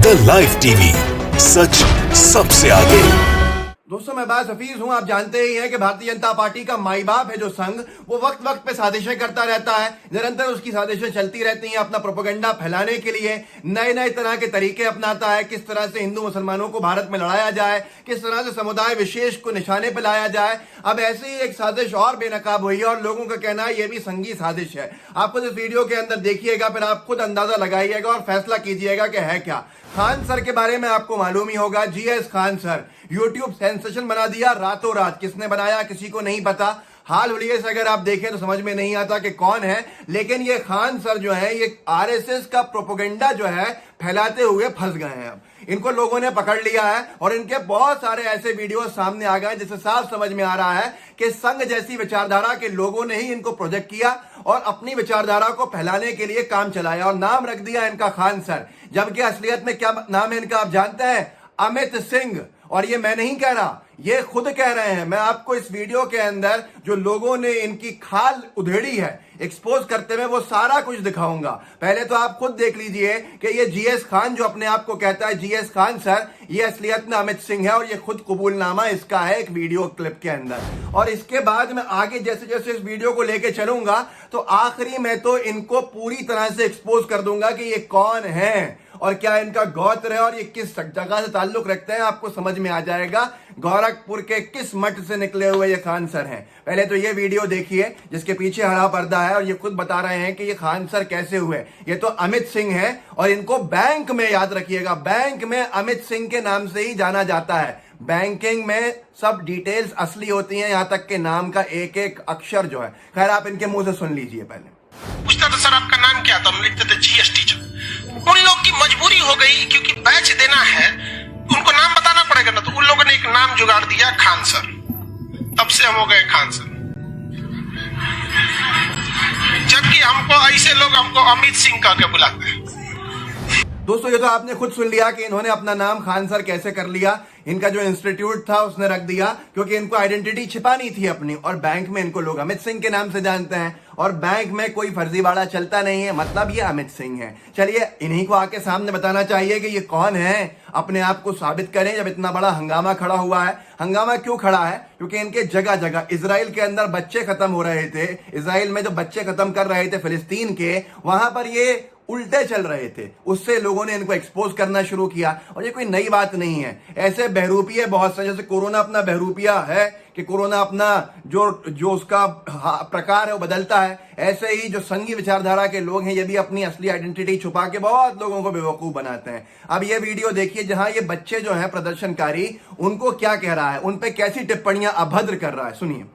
The live TV, सच सबसे आगे। दोस्तों, मैं बात हफीज हूं। आप जानते ही हैं कि भारतीय जनता पार्टी का माई बाप है जो संघ, वो वक्त वक्त पे साजिशें करता रहता है। निरंतर उसकी साजिशें चलती रहती हैं अपना प्रोपेगेंडा फैलाने के लिए। नए नए तरह के तरीके अपनाता है, किस तरह से हिंदू मुसलमानों को भारत में लड़ाया जाए, किस तरह से समुदाय विशेष को निशाने पर लाया जाए। अब ऐसे ही एक साजिश और बेनकाब हुई है और लोगों का कहना है ये भी संघी साजिश है। आप खुद इस वीडियो के अंदर देखिएगा, फिर आप खुद अंदाजा लगाइएगा और फैसला कीजिएगा कि है क्या। खान सर के बारे में आपको मालूम ही होगा। GS Khan sir, YouTube sensation बना दिया रातों रात। किसने बनाया किसी को नहीं पता। हाल हुलिये से अगर आप देखें तो समझ में नहीं आता कि कौन है, लेकिन ये खान सर जो है ये आरएसएस का प्रोपेगेंडा जो है फैलाते हुए फंस गए हैं। अब इनको लोगों ने पकड़ लिया है और इनके बहुत सारे ऐसे वीडियो सामने आ गए जिससे साफ समझ में आ रहा है कि संघ जैसी विचारधारा के लोगों ने ही इनको प्रोजेक्ट किया और अपनी विचारधारा को फैलाने के लिए काम चलाया और नाम रख दिया इनका खान सर। जबकि असलियत में क्या नाम है इनका आप जानते हैं? अमित सिंह। और ये मैं नहीं कह रहा, ये खुद कह रहे हैं। मैं आपको इस वीडियो के अंदर जो लोगों ने इनकी खाल उधेड़ी है एक्सपोज करते हुए वो सारा कुछ दिखाऊंगा। पहले तो आप खुद देख लीजिए कि ये जीएस खान जो अपने आप को कहता है जीएस खान सर, ये असलियत में अमित सिंह है और ये खुद कबूलनामा इसका है एक वीडियो क्लिप के अंदर। और इसके बाद मैं आगे जैसे जैसे इस वीडियो को लेके चलूंगा तो आखिरी में तो इनको पूरी तरह से एक्सपोज कर दूंगा कि ये कौन है और क्या इनका गोत्र है और ये किस जगह से ताल्लुक रखते हैं। आपको समझ में आ जाएगा गोरखपुर के किस मठ से निकले हुए ये खान सर हैं। पहले तो ये वीडियो देखिए जिसके पीछे हरा पर्दा है और ये खुद बता रहे हैं कि ये खान सर कैसे हुए। ये तो अमित सिंह है और इनको बैंक में, याद रखिएगा, बैंक में अमित सिंह के नाम से ही जाना जाता है। बैंकिंग में सब डिटेल्स असली होती हैं, यहां तक के नाम का एक एक अक्षर जो है। खैर आप इनके मुंह से सुन लीजिए। पहले पूछता था सर आपका नाम क्या था, हम लिखते थे जीएस टीचर। उन लोग की मजबूरी हो गई क्योंकि बैच देना है, उनको नाम बताना पड़ेगा ना, तो उन लोगों ने एक नाम जुगाड़ दिया खान सर। तब से हम हो गए खान सर। जबकि हमको ऐसे लोग हमको अमित सिंह कह के बुलाते हैं। दोस्तों, ये तो आपने खुद सुन लिया कि इन्होंने अपना नाम खान सर कैसे कर लिया। इनका जो इंस्टीट्यूट था उसने रख दिया क्योंकि इनको आइडेंटिटी छिपानी थी अपनी, और बैंक में इनको लोग अमित सिंह के नाम से जानते हैं और बैंक में कोई फर्जीवाड़ा चलता नहीं है, मतलब ये अमित सिंह है। चलिए इन्हीं को आके सामने बताना चाहिए कि ये कौन है, अपने आप को साबित करें। जब इतना बड़ा हंगामा खड़ा हुआ है, हंगामा क्यों खड़ा है? क्योंकि इनके जगह जगह इजराइल के अंदर बच्चे खत्म हो रहे थे। इजराइल में जो बच्चे खत्म कर रहे थे फिलिस्तीन के, वहां पर ये उल्टे चल रहे थे। उससे लोगों ने इनको एक्सपोज करना शुरू किया और ये कोई नई बात नहीं है। ऐसे बहरूपिये बहुत से, जैसे कोरोना अपना बहरूपिया है कि कोरोना अपना जो उसका प्रकार है वो बदलता है, ऐसे ही जो संघी विचारधारा के लोग हैं ये भी अपनी असली आइडेंटिटी छुपा के बहुत लोगों को बेवकूफ बनाते हैं। अब ये वीडियो देखिए जहां ये बच्चे जो हैं प्रदर्शनकारी, उनको क्या कह रहा है, उन पे कैसी टिप्पणियां अभद्र कर रहा है, सुनिए।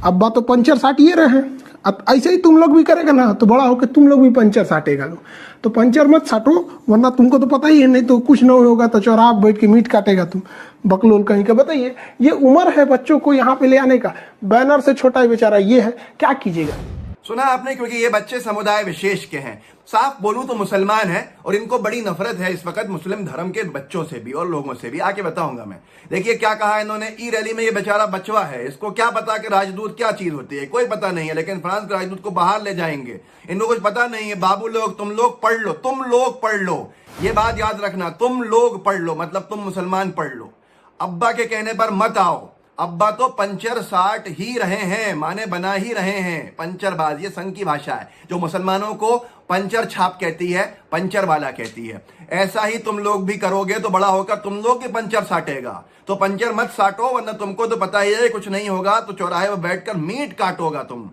अब्बा तो पंचर साटिए रहे हैं, अब ऐसे ही तुम लोग भी करेगा ना तो बड़ा होकर तुम लोग भी पंचर साटेगा लो। तो पंचर मत साटो, वरना तुमको तो पता ही है, नहीं तो कुछ न होगा तो चौराहा बैठ के मीट काटेगा तुम, बकलोल कहीं का। बताइए, ये उम्र है बच्चों को यहाँ पे ले आने का, बैनर से छोटा ही बेचारा ये है, क्या कीजिएगा। सुना आपने? क्योंकि ये बच्चे समुदाय विशेष के हैं, साफ बोलूं तो मुसलमान हैं और इनको बड़ी नफरत है इस वक्त मुस्लिम धर्म के बच्चों से भी और लोगों से भी। आके बताऊंगा मैं। देखिए क्या कहा इन्होंने। ई रैली में ये बेचारा बचवा है, इसको क्या पता कि राजदूत क्या चीज होती है, कोई पता नहीं है। लेकिन फ्रांस के राजदूत को बाहर ले जाएंगे, इनको कुछ पता नहीं है। बाबू लोग, तुम लोग पढ़ लो, तुम लोग पढ़ लो, ये बात याद रखना, तुम लोग पढ़ लो, मतलब तुम मुसलमान पढ़ लो। अब्बा के कहने पर मत आओ। अब्बा तो पंचर साट ही रहे हैं, माने बना ही रहे हैं। पंचरबाज, ये संघ की भाषा है जो मुसलमानों को पंचर छाप कहती है, पंचर वाला कहती है। ऐसा ही तुम लोग भी करोगे तो बड़ा होकर तुम लोग की पंचर साटेगा। तो पंचर मत साटो, वरना तुमको तो पता ही है कुछ नहीं होगा तो चौराहे पर बैठकर मीट काटोगा तुम,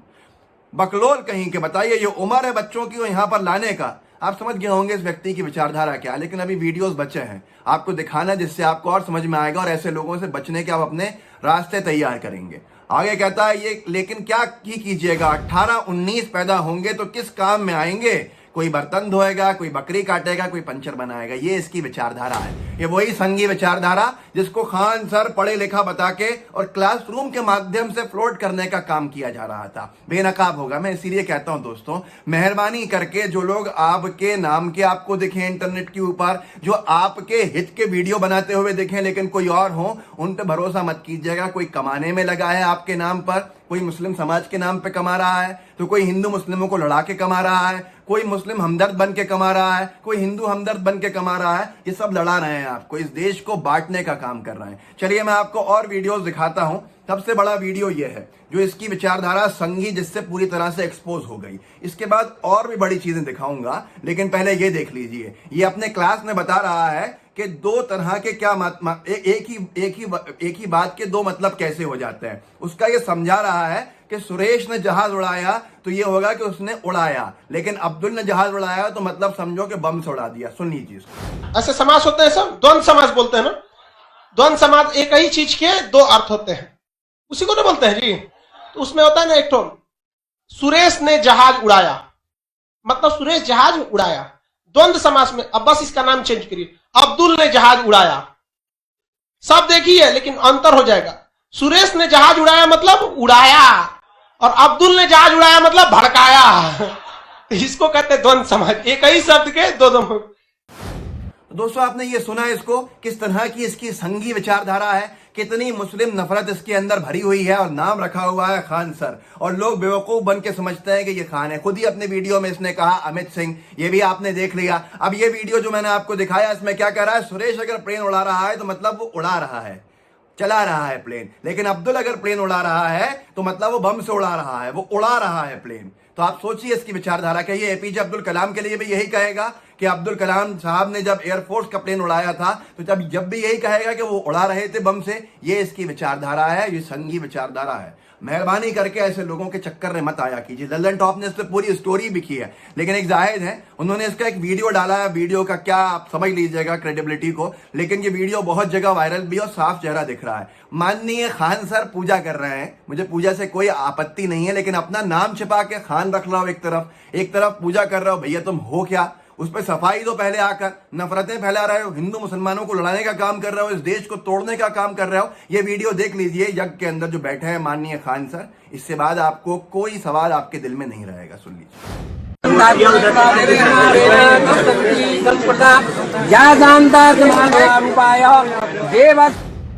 बकलोल कहीं के। बताइए, ये उम्र है बच्चों की यहाँ पर लाने का। आप समझ गए होंगे इस व्यक्ति की विचारधारा क्या, लेकिन अभी वीडियोस बचे हैं आपको दिखाना, जिससे आपको और समझ में आएगा और ऐसे लोगों से बचने के आप अपने रास्ते तैयार करेंगे। आगे कहता है ये, लेकिन क्या कीजिएगा, 18-19 पैदा होंगे तो किस काम में आएंगे? कोई बर्तन धोएगा, कोई बकरी काटेगा, कोई पंचर बनाएगा। ये इसकी विचारधारा है। ये वही संघी विचारधारा जिसको खान सर पढ़े लिखा बता के और क्लासरूम के माध्यम से फ्लोट करने का काम किया जा रहा था। बेनकाब होगा। मैं इसीलिए कहता हूं दोस्तों, मेहरबानी करके जो लोग आपके नाम के आपको दिखे इंटरनेट के ऊपर, जो आपके हित के वीडियो बनाते हुए दिखे लेकिन कोई और हो, उन पर भरोसा मत कीजिएगा। कोई कमाने में लगा है आपके नाम पर, कोई मुस्लिम समाज के नाम पे कमा रहा है, तो कोई हिंदू मुस्लिमों को लड़ा के कमा रहा है, कोई मुस्लिम हमदर्द बन के कमा रहा है, कोई हिंदू हमदर्द बन के कमा रहा है। ये सब लड़ा रहे हैं आपको, इस देश को बांटने का काम कर रहे हैं। चलिए मैं आपको और वीडियोस दिखाता हूं। सबसे बड़ा वीडियो ये है जो इसकी विचारधारा संघी जिससे पूरी तरह से एक्सपोज हो गई। इसके बाद और भी बड़ी चीजें दिखाऊंगा, लेकिन पहले ये देख लीजिए। ये अपने क्लास में बता रहा है कि दो तरह के क्या एक ही बात के दो मतलब कैसे हो जाते हैं। उसका ये समझा रहा है कि सुरेश ने जहाज उड़ाया तो ये होगा कि उसने उड़ाया, लेकिन अब्दुल ने जहाज उड़ाया तो मतलब समझो कि बम से उड़ा दिया। सुन लीजिए इसको। ऐसे समास होते हैं सब, द्वंद्व समास बोलते हैं ना। द्वंद्व समास एक ही चीज के दो अर्थ होते हैं, उसी को तो बोलते हैं जी। तो उसमें होता है ना, एक तो सुरेश ने जहाज उड़ाया, मतलब सुरेश जहाज उड़ाया। द्वंद्व समास में अब बस इसका नाम चेंज करिए, अब्दुल ने जहाज उड़ाया। सब देखिए लेकिन अंतर हो जाएगा। सुरेश ने जहाज उड़ाया मतलब उड़ाया, और अब्दुल ने जहाज उड़ाया मतलब भड़काया। इसको कहते हैं द्वंद्व समास, एक ही शब्द के दो दो। दोस्तों आपने ये सुना इसको, किस तरह की इसकी संघी विचारधारा है, कितनी मुस्लिम नफरत इसके अंदर भरी हुई है, और नाम रखा हुआ है खान सर। और लोग बेवकूफ बन के समझते हैं कि ये खान है। खुद ही अपने वीडियो में इसने कहा अमित सिंह, ये भी आपने देख लिया। अब ये वीडियो जो मैंने आपको दिखाया इसमें क्या कह रहा है, सुरेश अगर प्लेन उड़ा रहा है तो मतलब वो उड़ा रहा है, चला रहा है प्लेन। लेकिन अब्दुल अगर प्लेन उड़ा रहा है तो मतलब वो बम से उड़ा रहा है, वो उड़ा रहा है प्लेन। तो आप सोचिए इसकी विचारधारा क्या। ये एपीजे अब्दुल कलाम के लिए भी यही कहेगा कि अब्दुल कलाम साहब ने जब एयरफोर्स का प्लेन उड़ाया था तो जब भी यही कहेगा कि वो उड़ा रहे थे बम से। ये इसकी विचारधारा है, ये संघी विचारधारा है। मेहरबानी करके ऐसे लोगों के चक्कर में मत आया कीजिए। लल्लन टॉप ने इस पर पूरी स्टोरी भी की है, लेकिन एक जाहिद है, उन्होंने इसका एक वीडियो डाला है। वीडियो का क्या आप समझ लीजिएगा क्रेडिबिलिटी को, लेकिन ये वीडियो बहुत जगह वायरल भी और साफ चेहरा दिख रहा है। माननीय खान सर पूजा कर रहे हैं, मुझे पूजा से कोई आपत्ति नहीं है, लेकिन अपना नाम छिपा के खान रख रहा हो एक तरफ पूजा कर रहा हो। भैया तुम हो क्या, उस पर सफाई दो। पहले आकर नफरतें फैला रहे हो, हिंदू मुसलमानों को लड़ाने का काम कर रहे हो, इस देश को तोड़ने का काम कर रहे हो। ये वीडियो देख लीजिए यज्ञ के अंदर जो बैठे हैं माननीय खान सर। इससे बाद आपको कोई सवाल आपके दिल में नहीं रहेगा। सुन लीजिए।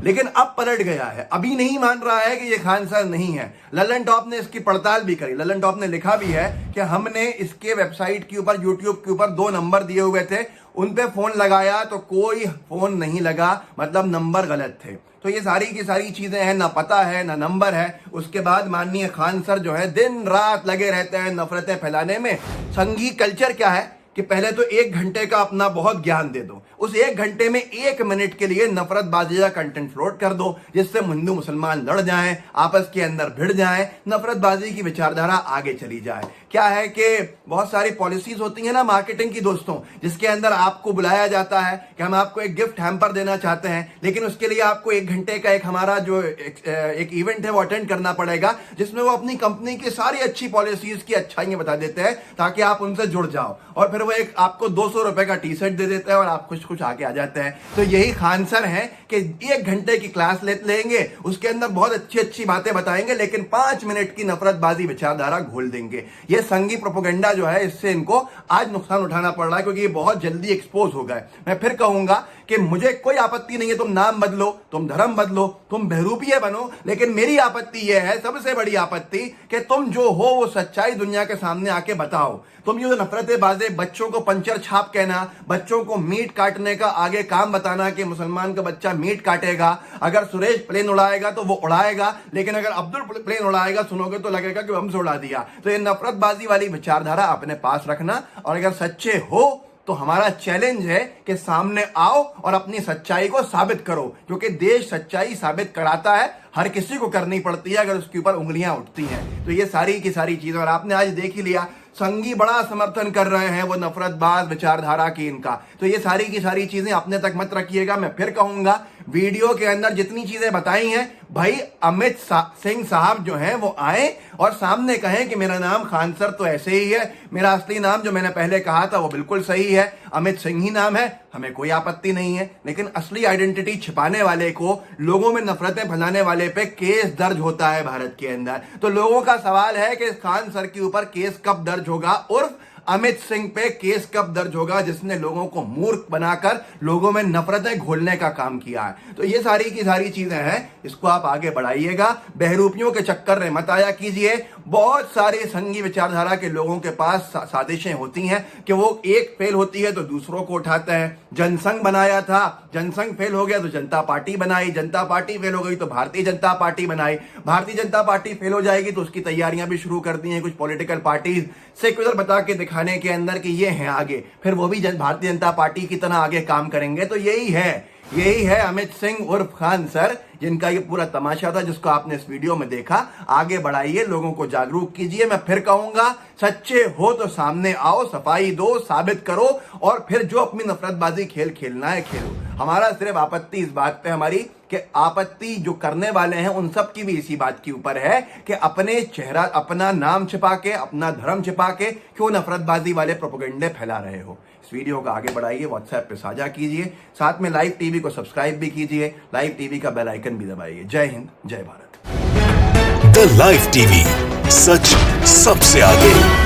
लेकिन अब पलट गया है, अभी नहीं मान रहा है कि ये खान सर नहीं है। लल्लन टॉप ने इसकी पड़ताल भी करी। लल्लन टॉप ने लिखा भी है कि हमने इसके वेबसाइट के ऊपर, यूट्यूब के ऊपर 2 नंबर दिए हुए थे, उन पे फोन लगाया तो कोई फोन नहीं लगा, मतलब नंबर गलत थे। तो ये सारी की सारी चीजें हैं, ना पता है ना नंबर है। उसके बाद माननीय खान सर जो है दिन रात लगे रहते हैं नफरतें फैलाने में। संघी कल्चर क्या है कि पहले तो 1 घंटे का अपना बहुत ज्ञान दे दो, उस 1 घंटे में 1 मिनट के लिए नफरतबाजी का कंटेंट फ्लोट कर दो, जिससे हिंदू मुसलमान लड़ जाएं, आपस के अंदर भिड़ जाएं, नफरतबाजी की विचारधारा आगे चली जाए। क्या है कि बहुत सारी पॉलिसीज होती है ना मार्केटिंग की दोस्तों, जिसके अंदर आपको बुलाया जाता है कि हम आपको एक गिफ्ट हैम्पर देना चाहते हैं, लेकिन उसके लिए आपको 1 घंटे का एक हमारा जो एक इवेंट है वो अटेंड करना पड़ेगा, जिसमें वो अपनी कंपनी की सारी अच्छी पॉलिसीज की अच्छाइयां बता देते हैं ताकि आप उनसे जुड़ जाओ। और फिर वो एक आपको 200 रुपए का टी शर्ट दे देते हैं और आप खुश खुश आके आ जाते हैं। तो यही खान सर हैं कि 1 घंटे की क्लास लेंगे, उसके अंदर बहुत अच्छी अच्छी बातें बताएंगे, लेकिन 5 मिनट की नफरतबाजी विचारधारा घोल देंगे। ये संघी प्रोपेगेंडा जो है, इससे इनको आज नुकसान उठाना पड़ रहा है, क्योंकि ये बहुत जल्दी एक्सपोज हो गए। मैं फिर कहूंगा कि मुझे कोई आपत्ति नहीं है, तुम नाम बदलो, तुम धर्म बदलो, तुम बहरूपिये बनो, लेकिन मेरी आपत्ति यह है, सबसे बड़ी आपत्ति, कि तुम जो हो वो सच्चाई दुनिया के सामने आके बताओ। तुम ये नफरतें बाजे, बच्चों को पंचर छाप कहना, बच्चों को मीट काटने का आगे काम बताना कि मुसलमान का बच्चा मीट काटेगा, अगर सुरेश प्लेन उड़ाएगा तो वो उड़ाएगा, लेकिन अगर अब्दुल प्लेन उड़ाएगा सुनोगे तो लगेगा कि हमसे उड़ा दिया। तो ये नफरतबाजी वाली विचारधारा अपने पास रखना, और अगर सच्चे हो तो हमारा चैलेंज है कि सामने आओ और अपनी सच्चाई को साबित करो, क्योंकि देश सच्चाई साबित कराता है, हर किसी को करनी पड़ती है अगर उसके ऊपर उंगलियां उठती हैं। तो ये सारी की सारी चीजें, और आपने आज देख ही लिया, संघी बड़ा समर्थन कर रहे हैं वो नफरतबाज विचारधारा की इनका। तो ये सारी की सारी चीजें अपने तक मत रखिएगा। मैं फिर कहूंगा, वीडियो के अंदर जितनी चीजें बताई हैं, भाई अमित सिंह साहब जो हैं वो आए और सामने कहें कि मेरा नाम खान सर तो ऐसे ही है, मेरा असली नाम जो मैंने पहले कहा था वो बिल्कुल सही है, अमित सिंह ही नाम है, हमें कोई आपत्ति नहीं है। लेकिन असली आइडेंटिटी छिपाने वाले को, लोगों में नफरतें फैलाने वाले पे केस दर्ज होता है भारत के अंदर। तो लोगों का सवाल है कि खान सर के ऊपर केस कब दर्ज होगा, उर्फ अमित सिंह पे केस कब दर्ज होगा जिसने लोगों को मूर्ख बनाकर लोगों में नफरतें घोलने का काम किया है। तो ये सारी की सारी चीजें हैं, इसको आप आगे बढ़ाइएगा, बहरूपियों के चक्कर में मत आया कीजिए। बहुत सारे संघी विचारधारा के लोगों के पास साजिशें होती हैं कि वो एक फेल होती है तो दूसरों को उठाते हैं। जनसंघ बनाया था, जनसंघ फेल हो गया तो जनता पार्टी बनाई, जनता पार्टी फेल हो गई तो भारतीय जनता पार्टी बनाई, भारतीय जनता पार्टी फेल हो जाएगी तो उसकी तैयारियां भी शुरू कर दी हैं कुछ पॉलिटिकल पार्टीज, सेक्युलर बता के दिखाने के अंदर कि ये हैं आगे, फिर वो भी भारतीय जनता पार्टी की तरह आगे काम करेंगे। तो यही है अमित सिंह उर्फ खान सर, जिनका ये पूरा तमाशा था जिसको आपने इस वीडियो में देखा। आगे बढ़ाइए, लोगों को जागरूक कीजिए। मैं फिर कहूंगा, सच्चे हो तो सामने आओ, सफाई दो, साबित करो, और फिर जो अपनी नफरतबाजी खेल खेलना है खेलो। हमारा सिर्फ आपत्ति इस बात पे हमारी कि आपत्ति जो करने वाले हैं उन सब की भी इसी बात के ऊपर है कि अपने चेहरा, अपना नाम छिपा के, अपना धर्म छिपा के क्यों नफरतबाजी वाले प्रोपेगेंडे फैला रहे हो। इस वीडियो को आगे बढ़ाइए, व्हाट्सएप पे साझा कीजिए, साथ में लाइव टीवी को सब्सक्राइब भी कीजिए, लाइव टीवी का बेल आइकन भी दबाइए। जय हिंद, जय भारत। द लाइव टीवी, सच सबसे आगे।